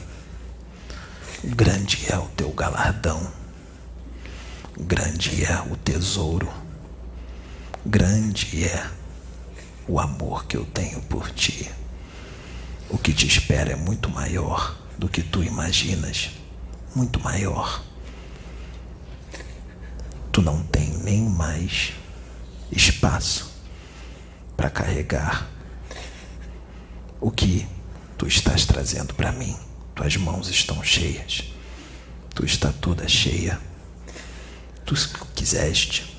Grande é o teu galardão. Grande é o tesouro. Grande é o amor que eu tenho por ti. O que te espera é muito maior do que tu imaginas. Muito maior. Tu não tem nem mais espaço para carregar o que tu estás trazendo para mim. Tuas mãos estão cheias. Tu está toda cheia. Tu quiseste.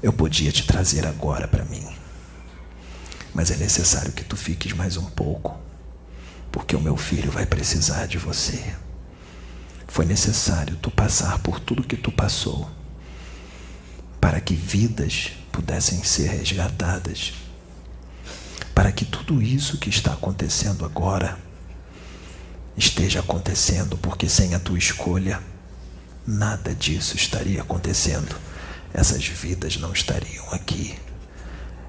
Eu podia te trazer agora para mim, mas é necessário que tu fiques mais um pouco, porque o meu filho vai precisar de você. Foi necessário tu passar por tudo que tu passou, para que vidas pudessem ser resgatadas, para que tudo isso que está acontecendo agora esteja acontecendo, porque sem a tua escolha, nada disso estaria acontecendo. Essas vidas não estariam aqui,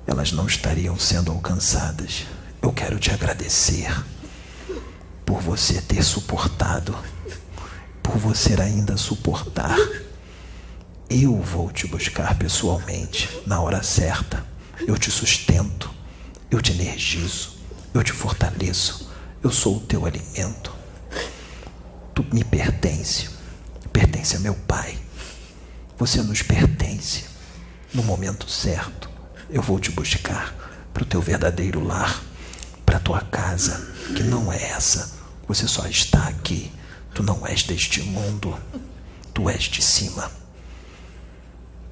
elas não estariam sendo alcançadas. Eu quero te agradecer por você ter suportado, por você ainda suportar. Eu vou te buscar pessoalmente na hora certa. Eu te sustento, eu te energizo, eu te fortaleço. Eu sou o teu alimento. Tu me pertence a meu pai. Você nos pertence. No momento certo, eu vou te buscar para o teu verdadeiro lar, para a tua casa, que não é essa. Você só está aqui. Tu não és deste mundo. Tu és de cima.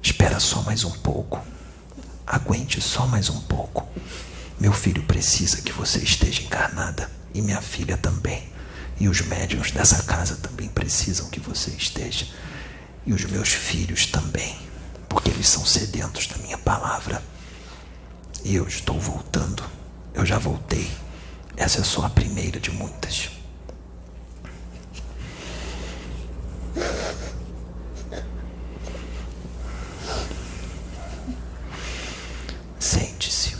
Espera só mais um pouco. Aguente só mais um pouco. Meu filho precisa que você esteja encarnada. E minha filha também. E os médiuns dessa casa também precisam que você esteja. E os meus filhos também. Porque eles são sedentos da minha palavra. E eu estou voltando. Eu já voltei. Essa é só a primeira de muitas. Sente-se.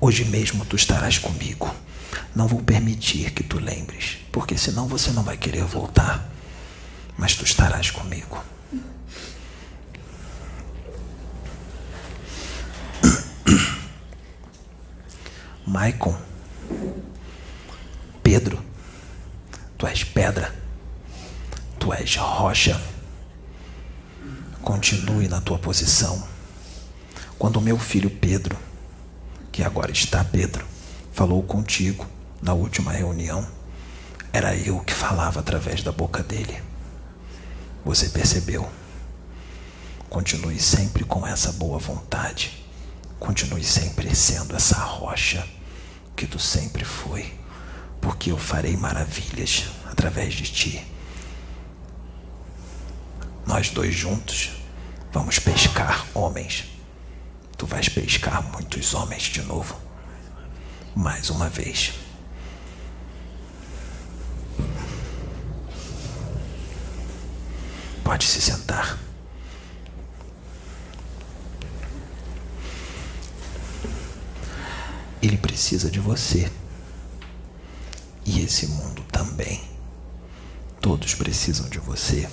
Hoje mesmo tu estarás comigo. Não vou permitir que tu lembres, porque senão você não vai querer voltar. Mas tu estarás comigo. Maicon, Pedro, tu és pedra, tu és rocha. Continue na tua posição. Quando o meu filho Pedro, que agora está Pedro, falou contigo na última reunião, era eu que falava através da boca dele. Você percebeu? Continue sempre com essa boa vontade. Continue sempre sendo essa rocha que tu sempre foi, porque eu farei maravilhas através de ti. Nós dois juntos vamos pescar homens. Tu vais pescar muitos homens de novo. Mais uma vez. Pode se sentar. Ele precisa de você. E esse mundo também. Todos precisam de você.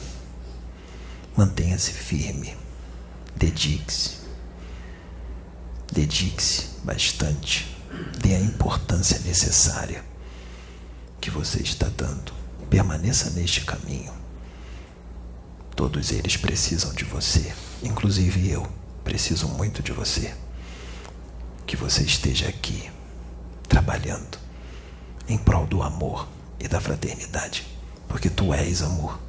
Mantenha-se firme. Dedique-se. Dedique-se bastante. Dê a importância necessária que você está dando. Permaneça neste caminho. Todos eles precisam de você. Inclusive eu preciso muito de você. Que você esteja aqui, trabalhando em prol do amor e da fraternidade. Porque tu és amor.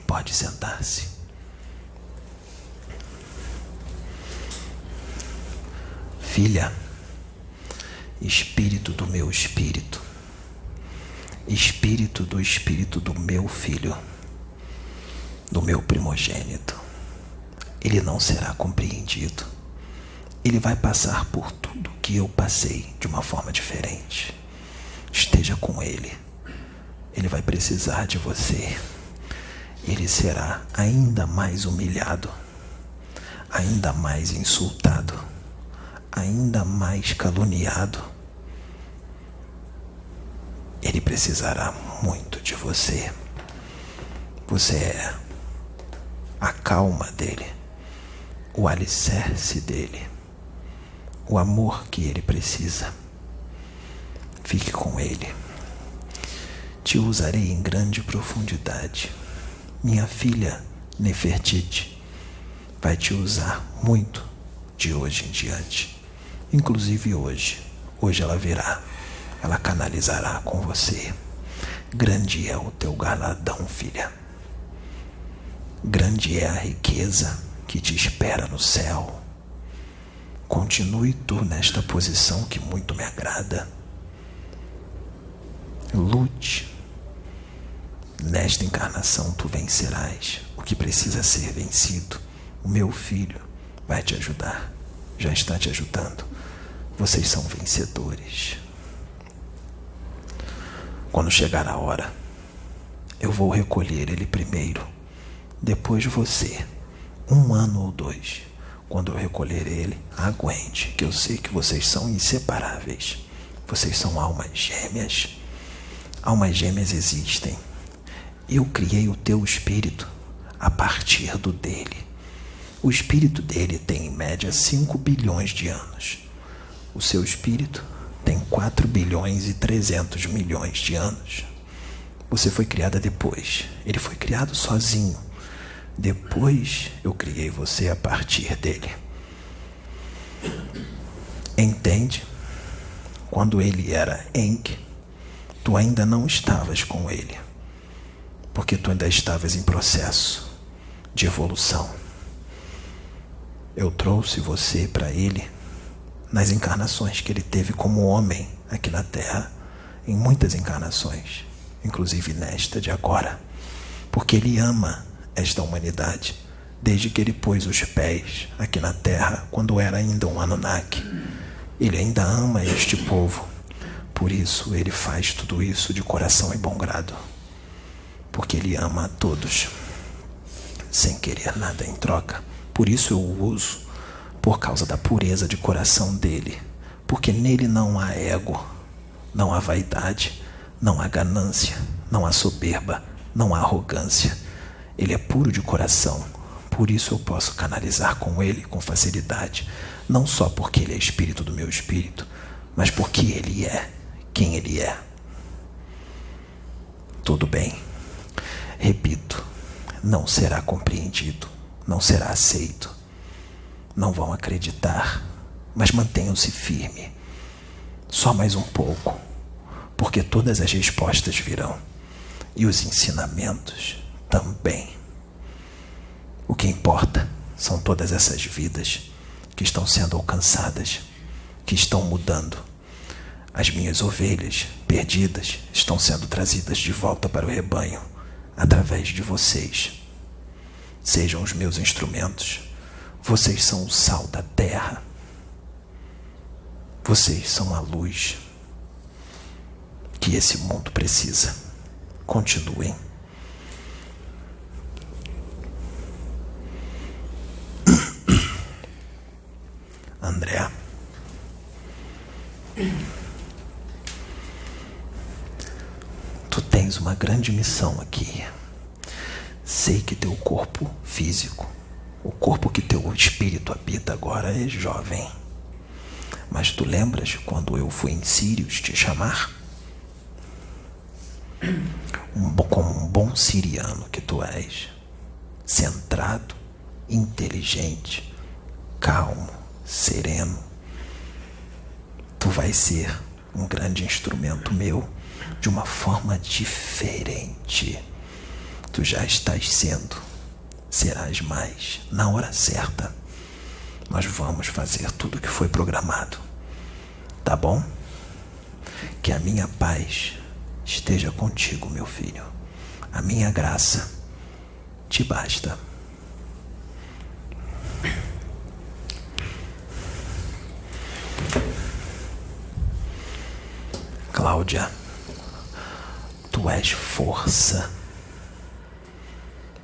Pode sentar-se. Filha, espírito do meu espírito, espírito do meu filho, do meu primogênito, ele não será compreendido. Ele vai passar por tudo que eu passei de uma forma diferente. Esteja com ele. Ele vai precisar de você. Ele será ainda mais humilhado, ainda mais insultado, ainda mais caluniado. Ele precisará muito de você. Você é a calma dele, o alicerce dele, o amor que ele precisa. Fique com ele. Te usarei em grande profundidade. Minha filha Nefertiti vai te usar muito de hoje em diante. Inclusive hoje. Hoje ela virá. Ela canalizará com você. Grande é o teu galardão, filha. Grande é a riqueza que te espera no céu. Continue tu nesta posição que muito me agrada. Lute. Nesta encarnação tu vencerás o que precisa ser vencido. O meu filho vai te ajudar. Já está te ajudando. Vocês são vencedores. Quando chegar a hora, eu vou recolher ele primeiro. Depois você. 1 ano ou 2. Quando eu recolher ele, aguente, que eu sei que vocês são inseparáveis. Vocês são almas gêmeas. Almas gêmeas existem. Eu criei o teu espírito a partir do dele. O espírito dele tem, em média, 5 bilhões de anos. O seu espírito tem 4 bilhões e 300 milhões de anos. Você foi criada depois. Ele foi criado sozinho. Depois eu criei você a partir dele. Entende? Quando ele era Enki, tu ainda não estavas com ele, porque tu ainda estavas em processo de evolução. Eu trouxe você para ele nas encarnações que ele teve como homem aqui na Terra, em muitas encarnações, inclusive nesta de agora, porque ele ama esta humanidade desde que ele pôs os pés aqui na Terra, quando era ainda um Anunnaki. Ele ainda ama este povo. Por isso ele faz tudo isso de coração e bom grado. Porque ele ama a todos, sem querer nada em troca. Por isso eu o uso, por causa da pureza de coração dele. Porque nele não há ego, não há vaidade, não há ganância, não há soberba, não há arrogância. Ele é puro de coração. Por isso eu posso canalizar com ele com facilidade. Não só porque ele é espírito do meu espírito, mas porque ele é quem ele é. Tudo bem. Repito, não será compreendido, não será aceito. Não vão acreditar, mas mantenham-se firme. Só mais um pouco, porque todas as respostas virão. E os ensinamentos também. O que importa são todas essas vidas que estão sendo alcançadas, que estão mudando. As minhas ovelhas perdidas estão sendo trazidas de volta para o rebanho através de vocês. Sejam os meus instrumentos. Vocês são o sal da terra. Vocês são a luz que esse mundo precisa. Continuem. André, tu tens uma grande missão aqui. Sei que teu corpo físico, o corpo que teu espírito habita agora é jovem. Mas tu lembras quando eu fui em Sírios te chamar? Como um bom siriano que tu és, centrado, inteligente, calmo, sereno, tu vais ser um grande instrumento meu de uma forma diferente. Tu já estás sendo, serás mais na hora certa. Nós vamos fazer tudo o que foi programado, tá bom? Que a minha paz esteja contigo, meu filho. A minha graça te basta. Cláudia, tu és força,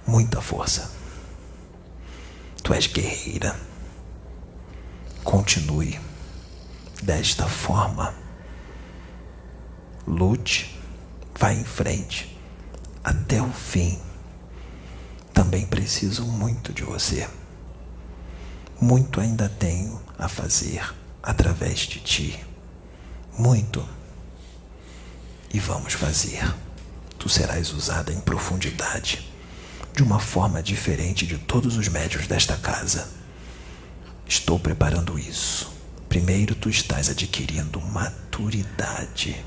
muita força. Tu és guerreira. Continue desta forma. Lute, vá em frente, até o fim. Também preciso muito de você. Muito ainda tenho a fazer através de ti. Muito. E vamos fazer. Tu serás usada em profundidade, de uma forma diferente de todos os médiuns desta casa. Estou preparando isso. Primeiro tu estás adquirindo maturidade,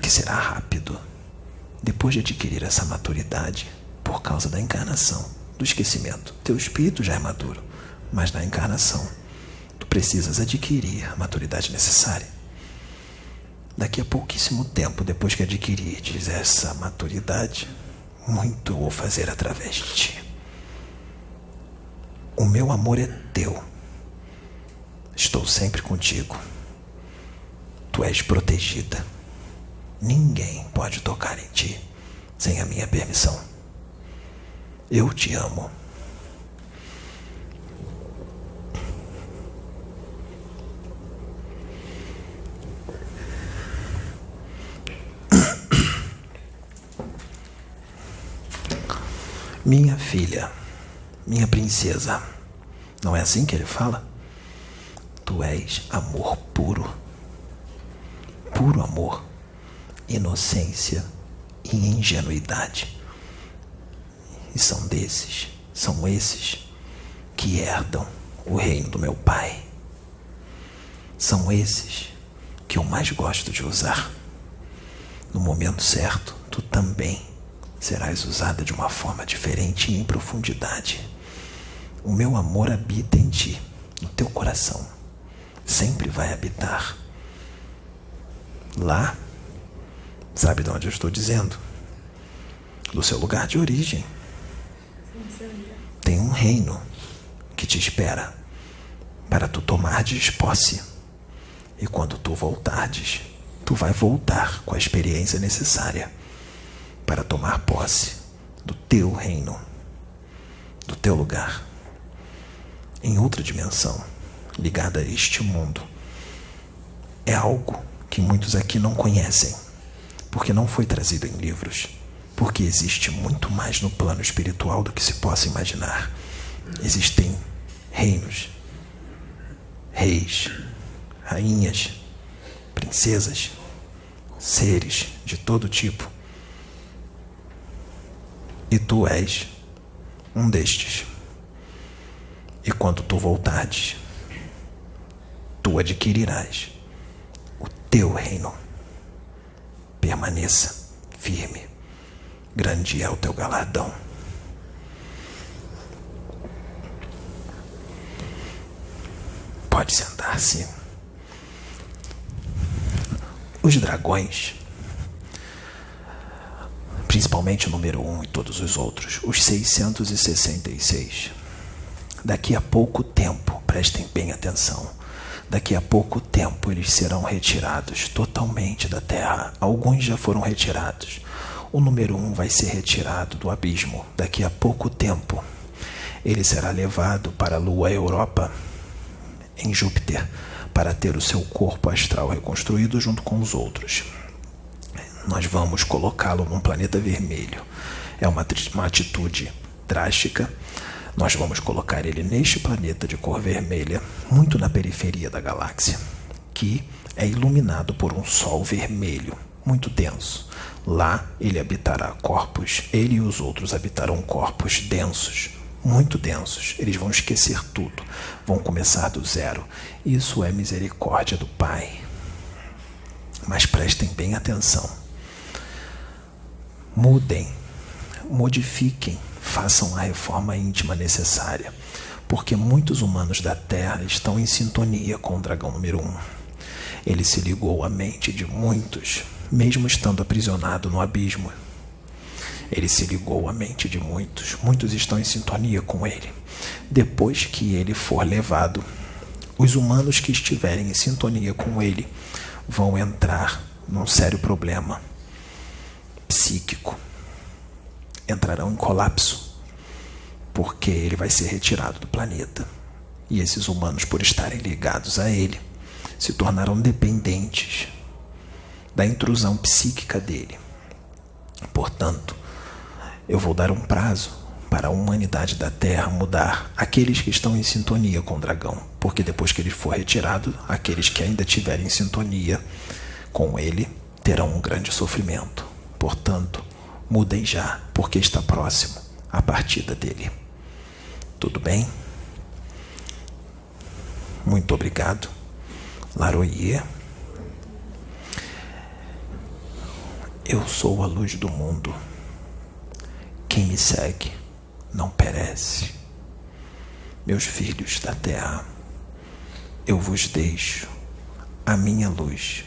que será rápido. Depois de adquirir essa maturidade, por causa da encarnação, do esquecimento, teu espírito já é maduro, mas na encarnação, tu precisas adquirir a maturidade necessária. Daqui a pouquíssimo tempo, depois que adquirires essa maturidade, muito eu vou fazer através de ti. O meu amor é teu. Estou sempre contigo. Tu és protegida. Ninguém pode tocar em ti sem a minha permissão. Eu te amo. Minha filha, minha princesa. Não é assim que ele fala? Tu és amor puro. Puro amor, inocência e ingenuidade. E são esses que herdam o reino do meu Pai. São esses que eu mais gosto de usar. No momento certo, tu também serás usada de uma forma diferente e em profundidade. O meu amor habita em ti, no teu coração. Sempre vai habitar. Lá, sabe de onde eu estou dizendo? Do seu lugar de origem. Tem um reino que te espera para tu tomares posse. E quando tu voltares, tu vai voltar com a experiência necessária para tomar posse do teu reino, do teu lugar, em outra dimensão, ligada a este mundo. É algo que muitos aqui não conhecem, porque não foi trazido em livros, porque existe muito mais no plano espiritual do que se possa imaginar. Existem reinos, reis, rainhas, princesas, seres de todo tipo. E tu és um destes. E quando tu voltares, tu adquirirás o teu reino. Permaneça firme. Grande é o teu galardão. Pode sentar-se. Os dragões, principalmente o número 1 e todos os outros, os 666, daqui a pouco tempo, prestem bem atenção, daqui a pouco tempo eles serão retirados totalmente da Terra. Alguns já foram retirados. O número 1 vai ser retirado do abismo daqui a pouco tempo. Ele será levado para a Lua Europa, em Júpiter, para ter o seu corpo astral reconstruído junto com os outros. Nós vamos colocá-lo num planeta vermelho. É uma atitude drástica. Nós vamos colocar ele neste planeta de cor vermelha, muito na periferia da galáxia, que é iluminado por um sol vermelho, muito denso. Lá ele habitará corpos, ele e os outros habitarão corpos densos, muito densos. Eles vão esquecer tudo, vão começar do zero. Isso é misericórdia do Pai. Mas prestem bem atenção. Mudem, modifiquem, façam a reforma íntima necessária, porque muitos humanos da Terra estão em sintonia com o dragão número 1. Ele se ligou à mente de muitos, mesmo estando aprisionado no abismo. Ele se ligou à mente de muitos. Muitos estão em sintonia com ele. Depois que ele for levado, os humanos que estiverem em sintonia com ele vão entrar num sério problema psíquico. Entrarão em colapso, porque ele vai ser retirado do planeta. E esses humanos, por estarem ligados a ele, se tornarão dependentes da intrusão psíquica dele. Portanto, eu vou dar um prazo para a humanidade da Terra mudar aqueles que estão em sintonia com o dragão, porque depois que ele for retirado, aqueles que ainda estiverem em sintonia com ele terão um grande sofrimento. Portanto, mudem já, porque está próximo a partida dele. Tudo bem? Muito obrigado, Laroyer. Eu sou a luz do mundo. Quem me segue não perece. Meus filhos da terra, eu vos deixo a minha luz,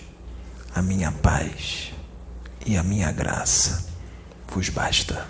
a minha paz e a minha graça. Vos basta.